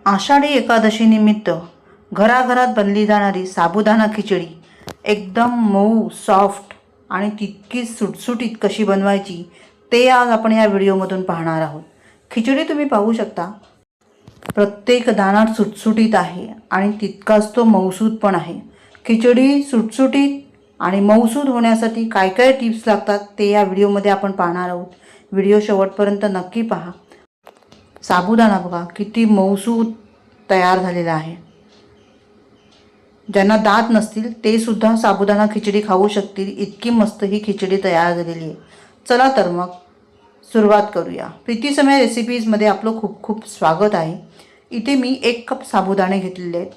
आषाढी एकादशी निमित्त घराघरात बनली जाणारी साबुदाणा खिचडी एकदम मऊ सॉफ्ट आणि तितकीच सुटसुटीत कशी बनवायची ते आज आपण या व्हिडिओमधून पाहणार आहोत. खिचडी तुम्ही पाहू शकता, प्रत्येक दाणा सुटसुटीत आहे आणि तितकाच तो मऊसूद पण आहे. खिचडी सुटसुटीत आणि मऊसूद होण्यासाठी काय काय टिप्स लागतात ते या व्हिडिओमध्ये आपण पाहणार आहोत. व्हिडिओ शेवटपर्यंत नक्की पहा. साबुदाणा बघा किती मऊसूद तयार झालेला आहे. ज्यांना दात नसतील ते सुद्धा साबुदाणा खिचडी खाऊ शकतील, इतकी मस्त ही खिचडी तयार झालेली आहे. चला तर मग सुरुवात करूया. प्रीती समय रेसिपीजमध्ये आपलं खूप खूप स्वागत आहे. इथे मी 1 कप साबुदाणे घेतलेले आहेत.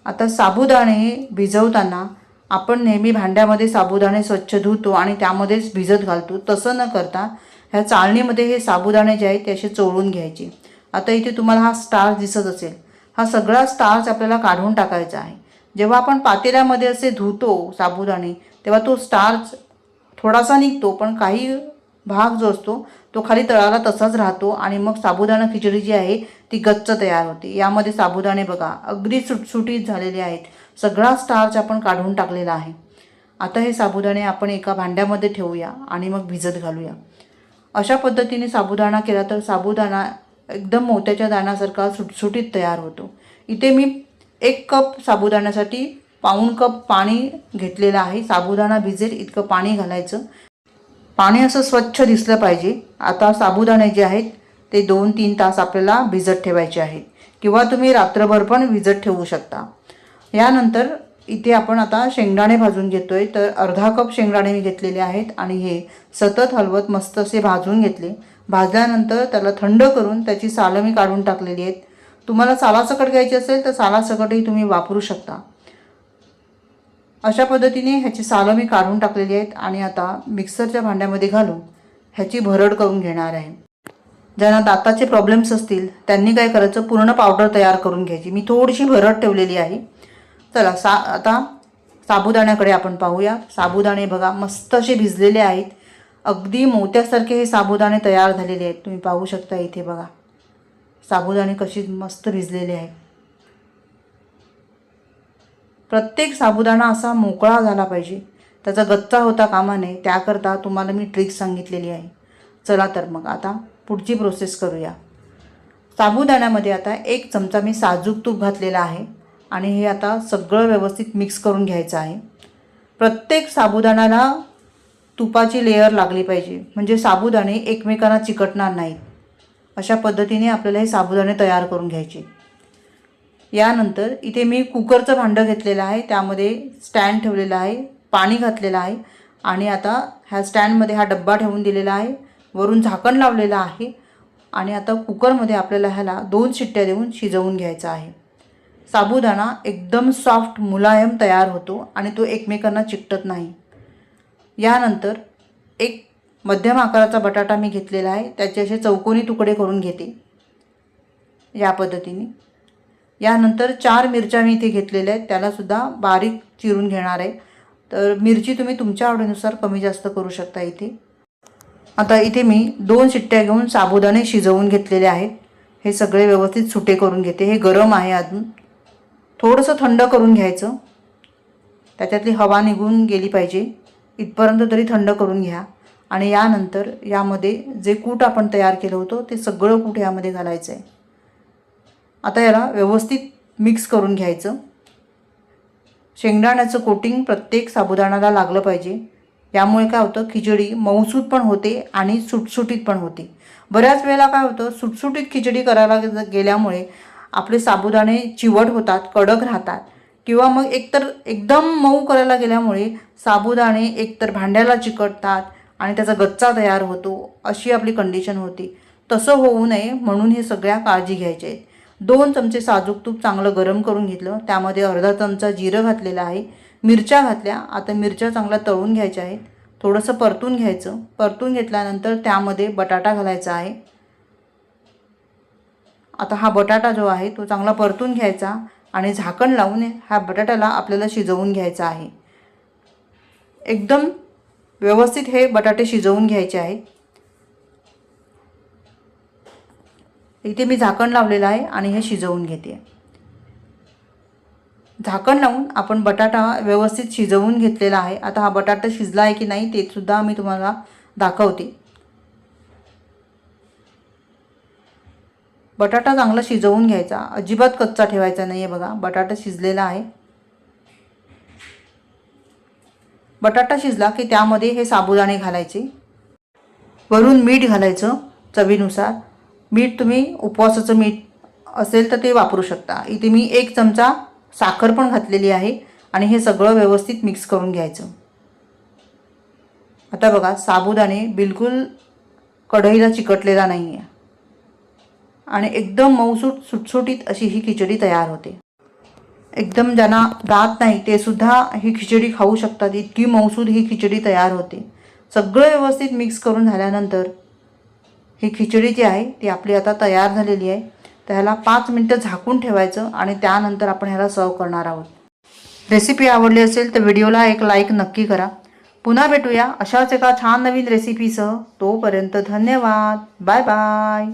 आता साबुदाणे भिजवताना आपण नेहमी भांड्यामध्ये साबुदाणे स्वच्छ धुतो आणि त्यामध्येच भिजत घालतो. तसं न करता ह्या चाळणीमध्ये हे साबुदाणे जे आहेत ते असे चोळून घ्यायचे. आता इथे तुम्हाला हा स्टार्च दिसत असेल, हा सगळा स्टार्च आपल्याला काढून टाकायचा आहे. जेव्हा आपण पातेल्यामध्ये असे धुतो साबुदाणे तेव्हा तो स्टार्च थोडासा निघतो, पण काही भाग जो असतो तो खाली तळाला तसाच राहतो आणि मग साबुदाणा खिचडी जी आहे ती गच्च तयार होते. यामध्ये साबुदाणे बघा अगदी सुटसुटीत झालेले आहेत. सगळा स्टार्च आपण काढून टाकलेला आहे. आता हे साबुदाणे आपण एका भांड्यामध्ये ठेवूया आणि मग भिजत घालूया. अशा पद्धतीने साबुदाणा केला तर साबुदाणा एकदम मोत्याच्या दाण्यासारखा सुटसुटीत तयार होतो. इथे मी 1 कप साबुदाण्यासाठी पाऊण कप पाणी घेतलेलं आहे. साबुदाणा भिजेल इतकं पाणी घालायचं. पाणी असं स्वच्छ दिसलं पाहिजे. आता साबुदाणे जे आहेत ते 2-3 तास आपल्याला भिजत ठेवायचे आहेत किंवा तुम्ही रात्रभर पण भिजत ठेवू शकता. यानंतर इथे आपण आता शेंगदाणे भाजून घेतोय. तर अर्धा कप शेंगदाणे मी घेतलेले आहेत आणि हे सतत हलवत मस्त असे भाजून घेतले. भाजल्यानंतर त्याला थंड करून त्याची सालं मी काढून टाकलेली आहेत. तुम्हाला सालासकट घ्यायची असेल तर सालासकटही तुम्ही वापरू शकता. अशा पद्धतीने ह्याची सालं मी काढून टाकलेली आहेत आणि आता मिक्सरच्या भांड्यामध्ये घालून ह्याची भरड करून घेणार आहे. ज्यांना दाताचे प्रॉब्लेम्स असतील त्यांनी काय करायचं, पूर्ण पावडर तयार करून घ्यायची. मी थोडीशी भरड ठेवलेली आहे. चला आता साबुदाण्याकडे आपण पाहूया. साबुदाणे बघा मस्त असे भिजलेले आहेत. अगदी मोत्यासारखे हे साबुदाणे तयार झालेले आहेत. तुम्ही पाहू शकता इथे बघा साबुदाणे कशी मस्त भिजलेले आहेत. प्रत्येक साबुदाणा असा मोकळा झाला पाहिजे, त्याचा गच्चा होता कामा नये. त्याकरता तुम्हाला मी ट्रिक्स सांगितलेली आहे. चला तर मग आता पुढची प्रोसेस करूया. साबुदाण्यामध्ये आता 1 चमचा मी साजूक तूप घातलेला आहे आणि हे आता सगळं व्यवस्थित मिक्स करून घ्यायचं आहे. प्रत्येक साबुदाण्याला तुपाची लेयर लागली पाहिजे, म्हणजे साबुदाणे एकमेकांना चिकटणार नाहीत. अशा पद्धतीने आपल्याला हे साबुदाणे तयार करून घ्यायचे. यानंतर इथे मी कुकरचं भांडं घेतलेलं आहे. त्यामध्ये स्टँड ठेवलेला आहे, पाणी घातलेलं आहे आणि आता ह्या स्टँडमध्ये हा डब्बा ठेवून दिलेला आहे. वरून झाकण लावलेलं आहे आणि आता कुकरमध्ये आपल्याला ह्याला 2 शिट्ट्या देऊन शिजवून घ्यायचा आहे. साबुदाणा एकदम सॉफ्ट मुलायम तयार होतो आणि तो एकमेकांना चिकटत नाही. यानंतर 1 मध्यम आकाराचा बटाटा मी घेतलेला आहे. त्याचे असे चौकोनी तुकडे करून घेते या पद्धतीने. यानंतर 4 मिरच्या मी इथे घेतलेल्या आहेत, त्यालासुद्धा बारीक चिरून घेणार आहे. तर मिरची तुम्ही तुमच्या आवडीनुसार कमी जास्त करू शकता इथे. आता इथे मी 2 शिट्ट्या घेऊन साबुदाणे शिजवून घेतलेले आहेत. हे सगळे व्यवस्थित सुटे करून घेते. हे गरम आहे, अजून थोडंसं थंड करून घ्यायचं. त्याच्यातली हवा निघून गेली पाहिजे इथपर्यंत तरी थंड करून घ्या. आणि यानंतर यामध्ये जे कूट आपण तयार केलं होतं ते सगळं कूट यामध्ये घालायचं आहे. आता याला व्यवस्थित मिक्स करून घ्यायचं. शेंगदाण्याचं कोटिंग प्रत्येक साबुदाण्याला लागलं पाहिजे. यामुळे काय होतं, खिचडी मऊसूद पण होते आणि सुटसुटीत पण होते. बऱ्याच वेळेला काय होतं, सुटसुटीत खिचडी करायला गेल्यामुळे आपले साबुदाणे चिवट होतात, कडक राहतात किंवा मग एकतर एकदम मऊ करायला गेल्यामुळे साबुदाणे एकतर भांड्याला चिकटतात आणि त्याचा गच्चा तयार होतो. अशी आपली कंडिशन होती. तसं होऊ नये म्हणून हे सगळ्या काळजी घ्यायची आहे. 2 चमचे साजूक तूप चांगलं गरम करून घेतलं. त्यामध्ये अर्धा चमचा जिरं घातलेलं आहे. मिरच्या घातल्या. आता मिरच्या चांगल्या तळून घ्यायच्या आहेत. थोडंसं परतून घ्यायचं. परतून घेतल्यानंतर त्यामध्ये बटाटा घालायचा आहे. आता हा बटाटा जो आहे तो चांगला परतून घ्यायचा आणि झाकण लावून ह्या बटाट्याला आपल्याला शिजवून घ्यायचा आहे. एकदम व्यवस्थित हे बटाटे शिजवून घ्यायचे आहेत. इथे मी झाकण लावलेलं आहे आणि हे शिजवून घेते. झाकण लावून आपण बटाटा व्यवस्थित शिजवून घेतलेला आहे. आता हा बटाटा शिजला आहे की नाही ते सुद्धा मी तुम्हाला दाखवते. बटाटा चांगला शिजवून घ्यायचा, अजिबात कच्चा ठेवायचा नाही आहे. बघा बटाटा शिजलेला आहे. बटाटा शिजला की त्यामध्ये हे साबुदाणे घालायचे, वरून मीठ घालायचं चवीनुसार. मीठ तुम्ही उपवासाचं मीठ असेल तर ते वापरू शकता. इथे मी 1 चमचा साखर पण घातलेली आहे आणि हे सगळं व्यवस्थित मिक्स करून घ्यायचं. आता बघा साबुदाणे बिलकुल कढईला चिकटलेला नाही आहे आणि एकदम मऊसूत सुटसुटीत अशी ही खिचडी तयार होते. एकदम ज्यांना दात नाही ते सुद्धा ही खिचडी खाऊ शकतात, इतकी मऊसूत ही खिचडी तयार होते. सगळं व्यवस्थित मिक्स करून झाल्यानंतर ही खिचडी जी आहे ती आपली आता तयार झालेली आहे. तर ह्याला 5 मिनटं झाकून ठेवायचं आणि त्यानंतर आपण ह्याला सर्व करणार आहोत. रेसिपी आवडली असेल तर व्हिडिओला एक लाईक नक्की करा. पुन्हा भेटूया अशाच एका छान नवीन रेसिपीसह. तोपर्यंत धन्यवाद. Bye bye.